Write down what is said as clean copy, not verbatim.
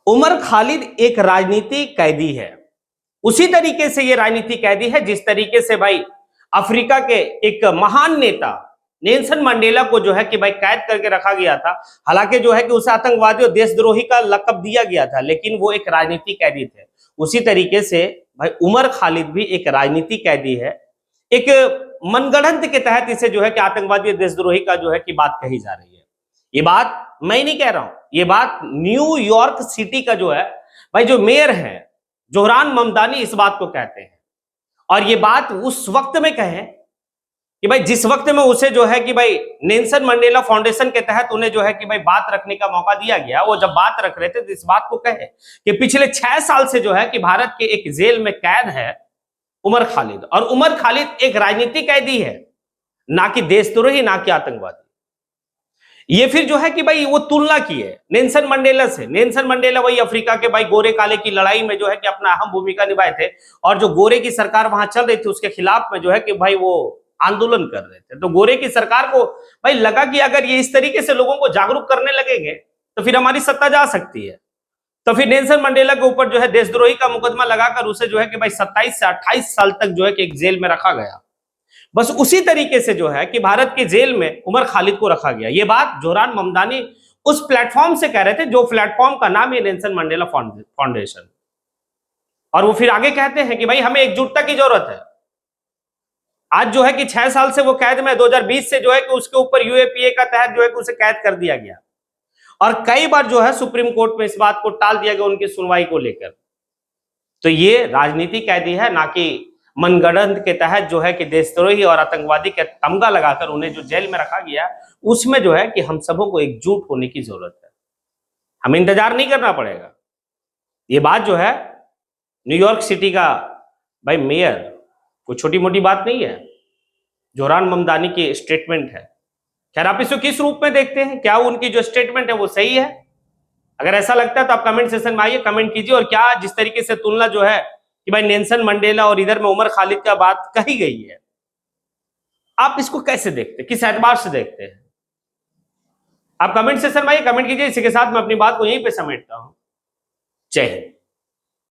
उमर खालिद एक राजनीतिक कैदी है। उसी तरीके से ये राजनीतिक कैदी है जिस तरीके से भाई अफ्रीका के एक महान नेता नेल्सन मंडेला को जो है कि भाई कैद करके रखा गया था। हालांकि जो है कि उसे आतंकवादी और देशद्रोही का लक़ब दिया गया था, लेकिन वो एक राजनीतिक कैदी थे। उसी तरीके से भाई उमर खालिद भी एक राजनीतिक कैदी है। एक मनगढ़ंत के तहत इसे जो है कि आतंकवादी और देशद्रोही का जो है कि बात कही जा रही है। ये बात मैं नहीं कह रहा हूं, ये बात न्यूयॉर्क सिटी का जो है भाई जो मेयर है जोहरान ममदानी इस बात को कहते हैं। और ये बात उस वक्त में कहें कि भाई जिस वक्त में उसे जो है कि भाई नेल्सन मंडेला फाउंडेशन के तहत उन्हें जो है कि भाई बात रखने का मौका दिया गया, वो जब बात रख रहे थे तो इस बात को कहे कि पिछले 6 साल से जो है कि भारत के एक जेल में कैद है उमर खालिद। और उमर खालिद एक राजनीतिक कैदी है, ना कि देशद्रोही, ना कि आतंकवादी। ये फिर जो है कि भाई वो तुलना की है नेल्सन मंडेला से। नेल्सन मंडेला वही अफ्रीका के भाई गोरे काले की लड़ाई में जो है कि अपना अहम भूमिका निभाए थे, और जो गोरे की सरकार वहां चल रही थी उसके खिलाफ में जो है कि भाई वो आंदोलन कर रहे थे। तो गोरे की सरकार को भाई लगा कि अगर ये इस तरीके से लोगों को जागरूक करने लगेंगे तो फिर हमारी सत्ता जा सकती है। तो फिर नेल्सन मंडेला के ऊपर जो है देशद्रोही का मुकदमा लगाकर उसे जो है कि भाई 27 से 28 साल तक जो है कि एक जेल में रखा गया। बस उसी तरीके से जो है कि भारत के जेल में उमर खालिद को रखा गया। ये बात जोहरान ममदानी उस प्लेटफॉर्म से कह रहे थे जो प्लेटफॉर्म का नाम है नेल्सन मंडेला फाउंडेशन। और वो फिर आगे कहते हैं कि भाई हमें एकजुटता की जरूरत है। आज जो है कि 6 साल से वो कैद में, 2020 से जो है कि उसके ऊपर यूएपीए का तहत जो है कि उसे कैद कर दिया गया, और कई बार जो है सुप्रीम कोर्ट में इस बात को टाल दिया गया उनकी सुनवाई को लेकर। तो ये राजनीतिक कैदी है, ना कि मनगढ़ंत के तहत जो है कि देशद्रोही और आतंकवादी का तमगा लगाकर उन्हें जो जेल में रखा गया, उसमें जो है कि हम सबों को एकजुट होने की जरूरत है। हमें इंतजार नहीं करना पड़ेगा। ये बात जो है न्यूयॉर्क सिटी का भाई मेयर, कोई छोटी मोटी बात नहीं है, जोहरान ममदानी की स्टेटमेंट है। खैर आप इसको किस रूप में देखते हैं? क्या उनकी जो स्टेटमेंट है वो सही है? अगर ऐसा लगता है तो आप कमेंट सेशन में आइए, कमेंट कीजिए। और क्या जिस तरीके से तुलना जो है कि भाई नेल्सन मंडेला और इधर में उमर खालिद का बात कही गई है, आप इसको कैसे देखते हैं, किस एतबार से देखते हैं? आप कमेंट सेशन में आइए, कमेंट कीजिए। इसी के साथ मैं अपनी बात को यहीं पे समेटता हूं। जय हिंद।